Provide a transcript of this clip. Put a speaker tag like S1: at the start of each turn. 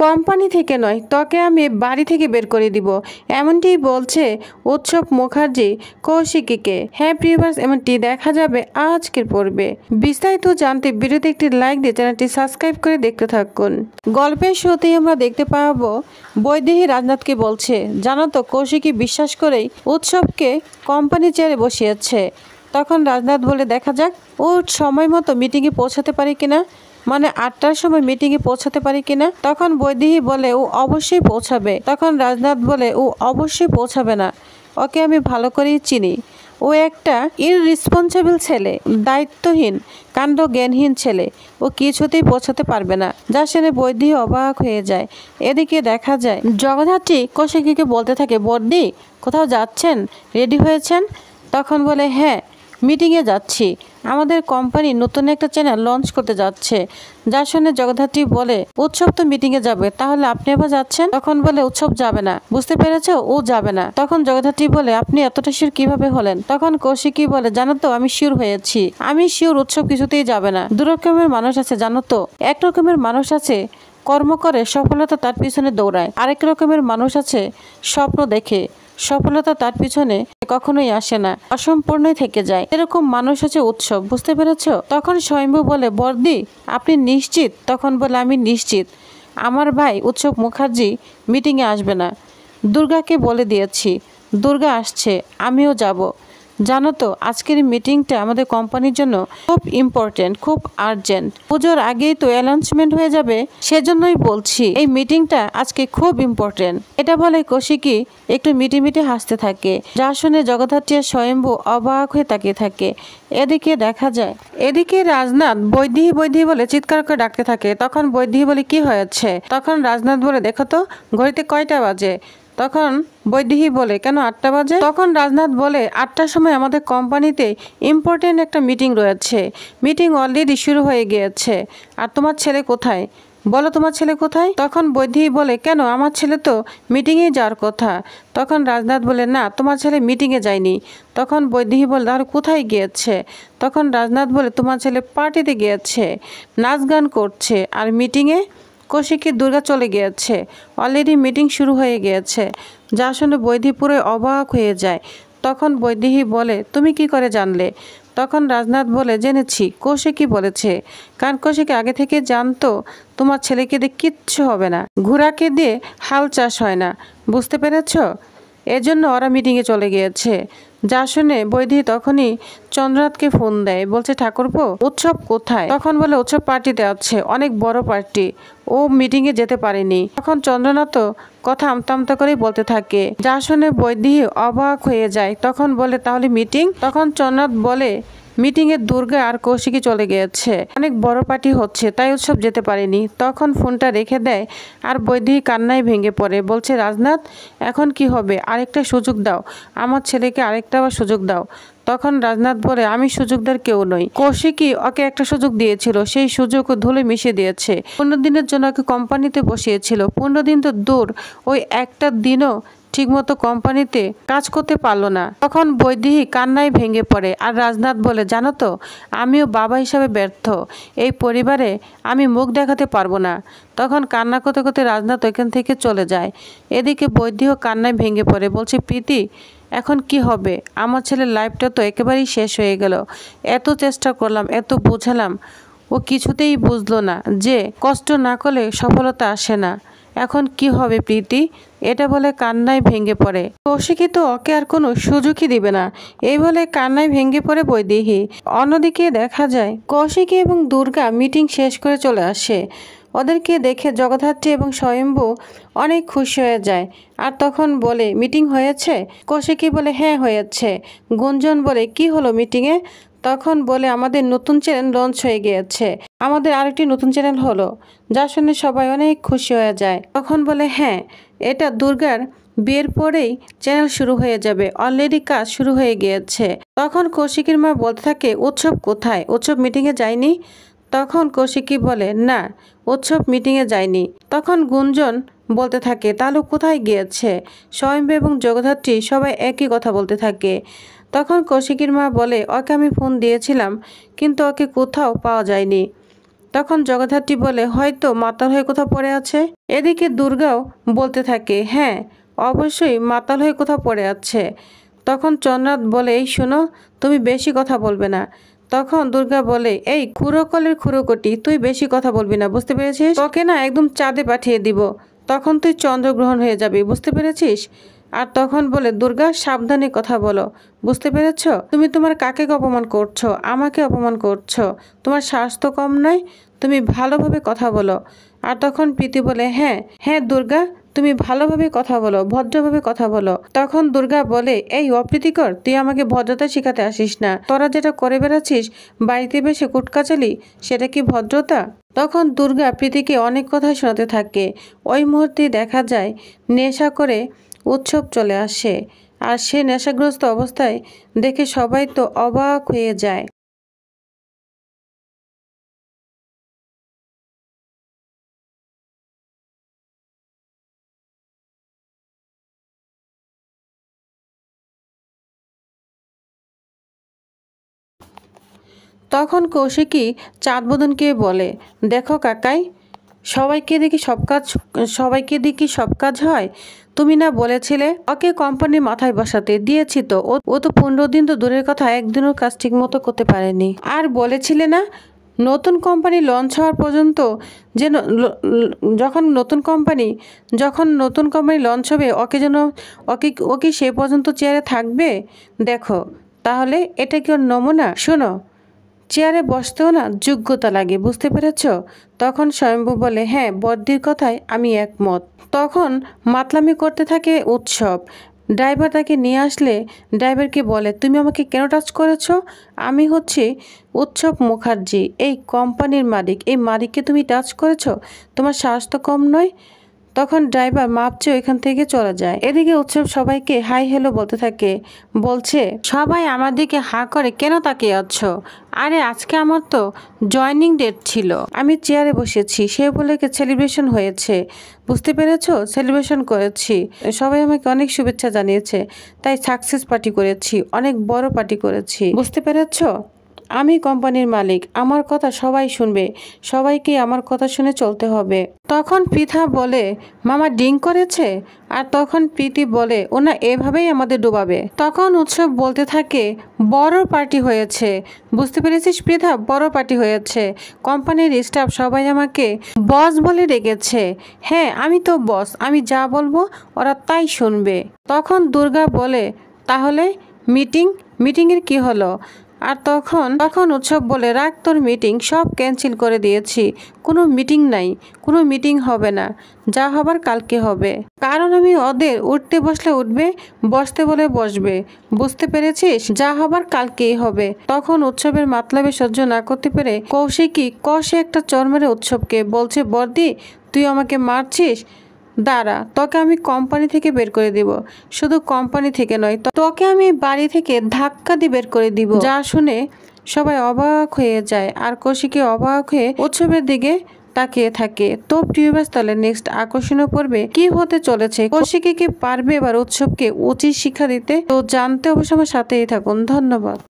S1: Company থেকে নয়, তোকে আমি বাড়ি থেকে বের করে দিব, এমনটি বলছে উৎসব মুখার্জি কৌশিকীকে। হ্যাঁ প্রিয়ভার্স, এমনটি দেখা যাবে আজকের পর্বে। বিস্তারিত জানতে ভিডিওতে একটি লাইক দিয়ে চ্যানেলটি সাবস্ক্রাইব করে দেখতে থাকুন। গল্পের শুরুতেই আমরা দেখতে পাবো বৈদেহী রাজনাথকে বলছে, জানো তো কৌশিকী বিশ্বাস করেই উৎসবকে কোম্পানি চেয়ারে বসিয়েছে। তখন রাজনাথ বলে, দেখা যাক ও সময় মতো মিটিংয়ে পৌঁছাতে পারে কিনা, মানে 8টার সময় মিটিংয়ে পৌঁছাতে পারি কিনা। তখন বৈদেহী বলে ও অবশ্যই পৌঁছাবে। তখন রাজনাথ বলে ও অবশ্যই পৌঁছাবে না, ওকে আমি ভালো করেই চিনি। ও একটা ইররেসপন্সিবল ছেলে, দায়িত্বহীন কাণ্ড জ্ঞানহীন ছেলে, ও কিছুতেই পৌঁছাতে পারবে না। যা শুনে বৈদেহী অবাক হয়ে যায়। এদিকে দেখা যায় জগদ্ধাত্রী কৌশিকীকে বলতে থাকে, বর্দি কোথাও যাচ্ছেন, রেডি হয়েছেন? তখন বলে, হ্যাঁ মিটিংয়ে যাচ্ছি, আমাদের কোম্পানি নতুন একটা চ্যানেল লঞ্চ করতে যাচ্ছে। যা শুনে জগদ্ধাত্রী বলে, উৎসব তো মিটিংয়ে যাবে, তাহলে আপনি আবার যাচ্ছেন? তখন বলে, উৎসব যাবে না, বুঝতে পেরেছো, ও যাবে না। তখন জগদ্ধাত্রী বলে, আপনি এতটা শিওর কিভাবে হলেন? তখন কৌশিকী বলে, জানো তো আমি শিওর হয়েছি, আমি শিওর উৎসব কিছুতেই যাবে না। দু রকমের মানুষ আছে জানো তো, এক রকমের মানুষ আছে কর্ম করে সফলতা তার পিছনে দৌড়ায়, আরেক রকমের মানুষ আছে স্বপ্ন দেখে সফলতা তার পিছনে কখনোই আসে না, অসম্পূর্ণই থেকে যায়। এরকম মানুষ হচ্ছে উৎসব, বুঝতে পেরেছো? তখন স্বয়ম্ভু বলে, বর্দি আপনি নিশ্চিত? তখন বলে, আমি নিশ্চিত, আমার ভাই উৎসব মুখার্জি মিটিংয়ে আসবে না। দুর্গাকে বলে দিয়েছি, দুর্গা আসছে, আমিও যাব। জানো তো আজকের মিটিংটা আমাদের কোম্পানির জন্য খুব ইম্পর্টেন্ট, খুব আর্জেন্ট। পুজোর আগেই তো অ্যানাউন্সমেন্ট হয়ে যাবে, সেজন্যই বলছি এই মিটিংটা আজকে খুব ইম্পর্টেন্ট। এটা বলে কৌশিকী একটু মিটিমিটি হাসতে থাকে। যা শুনে জগদ্ধাত্রী আর স্বয়ম্ভু অবাক হয়ে তাকিয়ে থাকে। এদিকে দেখা যায় এদিকে রাজনাথ বৈদেহী বৈদেহী বলে চিৎকার করে ডাকতে থাকে। তখন বৈদেহী বলে, কি হয়েছে? তখন রাজনাথ বলে, দেখো তো ঘড়িতে কয়টা বাজে? তখন বৈদেহী বলে, কেন 8টা বাজে? তখন রাজনাথ বলে, 8টার সময় আমাদের কোম্পানিতে ইম্পর্টেন্ট একটা মিটিং রয়েছে, মিটিং অলরেডি শুরু হয়ে গিয়েছে। আর তোমার ছেলে কোথায়? বলো তোমার ছেলে কোথায়? তখন বৈদেহী বলে, কেন আমার ছেলে তো মিটিংয়ে যাওয়ার কথা। তখন রাজনাথ বলে, না তোমার ছেলে মিটিংয়ে যায়নি। তখন বৈদেহী বলে, তাহলে কোথায় গিয়েছে? তখন রাজনাথ বলে, তোমার ছেলে পার্টিতে গিয়েছে, নাচ গান করছে। আর মিটিংয়ে কৌশিকী দুর্গা চলে গিয়েছে, অলরেডি মিটিং শুরু হয়ে গিয়েছে। যা শুনে বৈদেহী পুরো অবাক হয়ে যায়। তখন বৈদেহী বলে, তুমি কি করে জানলে? তখন রাজনাথ বলে, জেনেছি, কৌশিকী বলেছে। কারণ কৌশিকী আগে থেকে জানতো তোমার ছেলেকে দিয়ে কিচ্ছু হবে না, ঘোড়াকে দিয়ে হাল চাষ হয় না, বুঝতে পেরেছ? এজন্য ওরা মিটিংয়ে চলে গিয়েছে। যা শুনে বৈদেহী তখনই চন্দ্রনাথকে ফোন দেয়, বলছে, ঠাকুরপো উৎসব কোথায়? তখন বলে, উৎসব পার্টিতে আছে, অনেক বড় পার্টি, ও মিটিংয়ে যেতে পারেনি। তখন চন্দ্রনাথ কথা আমতা আমতা করেই বলতে থাকে। যা শুনে বৈদেহী অবাক হয়ে যায়। তখন বলে, তাহলে মিটিং? তখন চন্দ্রনাথ বলে, মিটিংয়ে দুর্গা আর কৌশিকী চলে গিয়েছে, অনেক বড় পার্টি হচ্ছে, তাই উৎসব যেতে পারেনি। তখন ফোনটা রেখে দেয় আর বৈদেহী কান্নায় ভেঙে পড়ে, বলছে, রাজনাথ এখন কি হবে? আরেকটা সুযোগ দাও, আমার ছেলেকে আরেকটা আবার সুযোগ দাও। তখন রাজনাথ বলে, আমি সুযোগ দেওয়ার কেউ নই, কৌশিকী ওকে একটা সুযোগ দিয়েছিল, সেই সুযোগ ধুলে মিশিয়ে দিয়েছে। 15 দিনের জন্য ওকে কোম্পানিতে বসিয়েছিল, 15 দিন তো দূর, ওই একটা দিনও ঠিকমতো কোম্পানিতে কাজ করতে পারলো না। তখন বৈদেহী কান্নায় ভেঙে পড়ে আর রাজনাথ বলে, জানো তো আমিও বাবা হিসাবে ব্যর্থ, এই পরিবারে আমি মুখ দেখাতে পারবো না। তখন কান্না করতে করতে রাজনাথ ওইখান থেকে চলে যায়। এদিকে বৈদেহী কান্নায় ভেঙে পড়ে, বলছে, প্রীতি এখন কি হবে? আমার ছেলের লাইফটা তো একেবারেই শেষ হয়ে গেল, এত চেষ্টা করলাম, এত বোঝালাম, ও কিছুতেই বুঝলো না যে কষ্ট না করলে সফলতা আসে না, এখন কি হবে প্রীতি? এটা বলে কান্নায় ভেঙে পড়ে। কৌশিকী তো ওকে আর কোনো সুযোগই দিবে না, এই বলে কান্নায় ভেঙে পড়ে বৈদেহী। অন্যদিকে দেখা যায় কৌশিকী এবং দুর্গা মিটিং শেষ করে চলে আসে। ওদেরকে দেখে জগদ্ধাত্রী এবং স্বয়ম্ভু অনেক খুশি হয়ে যায়। আর তখন বলে, মিটিং হয়েছে? কৌশিকী বলে, হ্যাঁ হয়েছে। গুঞ্জন বলে, কি হলো মিটিংয়ে? তখন বলে, আমাদের নতুন চ্যানেল লঞ্চ হয়ে গিয়েছে, আমাদের আরেকটি নতুন চ্যানেল হলো। যা শুনে সবাই অনেক খুশি হয়ে যায়। তখন বলে, হ্যাঁ এটা দুর্গার বিয়ের পরেই চ্যানেল শুরু হয়ে যাবে, অলরেডি কাজ শুরু হয়ে গিয়েছে। তখন কৌশিকীর মা বলতে থাকে, উৎসব কোথায়? উৎসব মিটিংয়ে যায়নি? তখন কৌশিকী বলে, না উৎসব মিটিংয়ে যায়নি। তখন গুঞ্জন বলতে থাকে, তাহলে কোথায় গিয়েছে? স্বয়ম্ভু এবং জগদ্ধাত্রী সবাই একই কথা বলতে থাকে। তখন কৌশিকীর মা বলে, ওকে আমি ফোন দিয়েছিলাম কিন্তু ওকে কোথাও পাওয়া যায়নি। তখন জগদ্ধাত্রী বলে হয়তো মাতাল হয়ে কোথাও পড়ে আছে। এদিকে দুর্গাও বলতে থাকে হ্যাঁ অবশ্যই মাতাল হয়ে কোথাও পড়ে আছে। তখন চন্দ্রনাথ বলে এই শোনো, তুমি বেশি কথা বলবে না। তখন দুর্গা বলে এই খুরোকলের খুরোকটি, তুই বেশি কথা বলবি না, বুঝতে পেরেছিস? তোকে না একদম চাঁদে পাঠিয়ে দিব, তখন তুই চন্দ্রগ্রহণ হয়ে যাবি, বুঝতে পেরেছিস? আর তখন বলে দুর্গা সাবধানে কথা বলো, বুঝতে পেরেছ? তুমি তোমার কাকে অপমান করছো, আমাকে অপমান করছো, তোমার স্বাস্থ্য কম নয়, তুমি ভালোভাবে কথা বলো। আর তখন প্রীতি বলে হ্যাঁ হ্যাঁ দুর্গা, তুমি ভালোভাবে কথা বলো, ভদ্রভাবে কথা বলো। তখন দুর্গা বলে এই অপ্রীতিকর, তুই আমাকে ভদ্রতা শিখাতে আসিস না। তোরা যেটা করে বেড়াচ্ছিস বাড়িতে বসে কুটকাচালি, সেটা কি ভদ্রতা? তখন দুর্গা প্রীতিকে অনেক কথা শোনাতে থাকে। ওই মুহূর্তে দেখা যায় নেশা করে উৎসব চলে আসে, আর সে নেশাগ্রস্ত অবস্থায় দেখে সবাই তো অবাক হয়ে যায়। তখন কৌশিকী চাঁদবদনকে বলে দেখো কাকাই, সবাইকে দেখি সব কাজ হয়। তুমি না বলেছিলে ওকে কোম্পানির মাথায় বসাতে, দিয়েছি তো। ও তো 15 দিন তো দূরের কথা, একদিনও কাজ ঠিক মতো করতে পারেনি। আর বলেছিলে না নতুন কোম্পানি লঞ্চ হওয়ার পর্যন্ত যেন যখন নতুন কোম্পানি লঞ্চ হবে ওকে সে পর্যন্ত চেয়ারে থাকবে। দেখো তাহলে এটা কি ওর নমুনা? শোনো, চেয়ারে বসতেও না যোগ্যতা লাগে, বুঝতে পেরেছ? তখন স্বয়ম্ভু বলে হ্যাঁ বদ্যির কথায় আমি একমত। তখন মাতলামি করতে থাকে উৎসব। ড্রাইভার তাকে নিয়ে আসলে ড্রাইভারকে বলে তুমি আমাকে কেন টাচ করেছো? আমি হচ্ছি উৎসব মুখার্জি, এই কোম্পানির মালিক, এই মালিককে তুমি টাচ করেছো? তোমার সাহস তো কম নয়। তখন ড্রাইভার মাপ চেয়ে এখান থেকে চলে যায়। এদিকে উৎসব সবাইকে হাই হ্যালো বলতে থাকে, বলছে সবাই আমার দিকে হা করে কেন তাকিয়ে আছো? আরে আজকে আমার তো জয়নিং ডেট ছিল, আমি চেয়ারে বসেছি, সে বলে সেলিব্রেশন হয়েছে, বুঝতে পেরেছো? সেলিব্রেশন করেছি, সবাই আমাকে অনেক শুভেচ্ছা জানিয়েছে, তাই সাকসেস পার্টি করেছি, অনেক বড় পার্টি করেছি, বুঝতে পেরেছো? আমি কোম্পানির মালিক, আমার কথা সবাই শুনবে, সবাইকে আমার কথা শুনে চলতে হবে। তখন পৃথা বলে মামা ড্রিঙ্ক করেছে? আর তখন প্রীতি বলে ওনা এভাবেই আমাদের ডুবাবে। তখন উৎসব বলতে থাকে বড় পার্টি হয়েছে, বুঝতে পেরেছিস পৃথা, বড় পার্টি হয়েছে, কোম্পানির স্টাফ সবাই আমাকে বস বলে ডেকেছে। হ্যাঁ আমি তো বস, আমি যা বলবো ওরা তাই শুনবে। তখন দুর্গা বলে তাহলে মিটিংয়ের কি হলো? আর তখন উৎসব বলে রাখ তোর মিটিং, সব ক্যান্সেল করে দিয়েছি, কোনো মিটিং নাই, কোনো মিটিং হবে না, যা হবার কালকে হবে। কারণ আমি ওদের উঠতে বসলে উঠবে, বসতে বলে বসবে, বুঝতে পেরেছিস? যা হবার কালকেই হবে। তখন উৎসবের মাতলাবে সহ্য না করতে পেরে কৌশিকী কষে একটা চর মেরে উৎসবকে বলছে বর্দি তুই আমাকে মারছিস, দাঁড়া তোকে আমি কোম্পানি থেকে বের করে দিব, শুধু কোম্পানি থেকে নয় তোকে আমি বাড়ি থেকে ধাক্কা দিয়ে বের করে দিব। যা শুনে সবাই অবাক হয়ে যায়, আর কৌশিকী অবাক হয়ে উৎসবের দিকে তাকিয়ে থাকে। তো প্রিয়বাস, তাহলে নেক্সট আকর্ষণীয় পর্বে কি হতে চলেছে? কৌশিকী কি পারবে এবার উৎসবকে উচিত শিক্ষা দিতে? তো জানতে অবশ্য আমার সাথেই থাকুন। ধন্যবাদ।